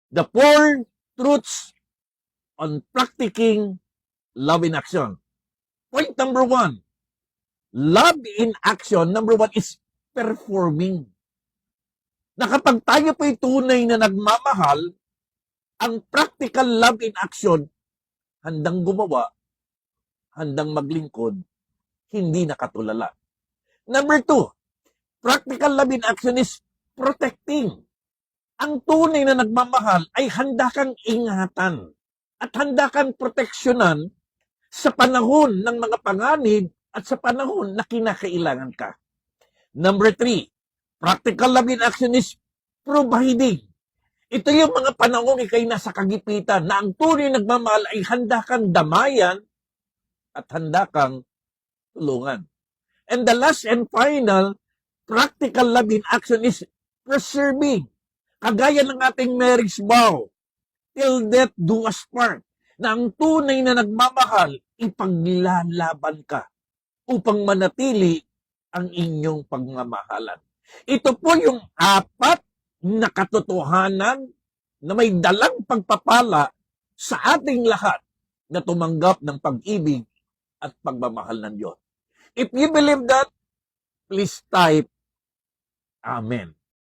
The 4 truths on practicing love in action. Point number 1, love in action, number 1 is performing. Na kapag tayo po'y tunay na nagmamahal, ang practical love in action, handang gumawa, handang maglingkod, hindi nakatulala. Number 2, practical love in action is protecting. Ang tunay na nagmamahal ay handa kang ingatan at handa kang proteksyonan sa panahon ng mga panganib at sa panahon na kinakailangan ka. Number 3, practical love in action is providing. Ito yung mga panahon ikay nasa kagipitan na ang tunay na nagmamahal ay handa kang damayan at handa kang tulungan. And the last and final, practical love in action is preserving. Kagaya ng ating marriage vow, till death do us part, na ang tunay na nagmamahal, ipaglalaban ka upang manatili ang inyong pagmamahalan. Ito po yung 4 na katotohanan na may dalang pagpapala sa ating lahat na tumanggap ng pag-ibig at pagmamahal ng Diyos. If you believe that, please type Amen.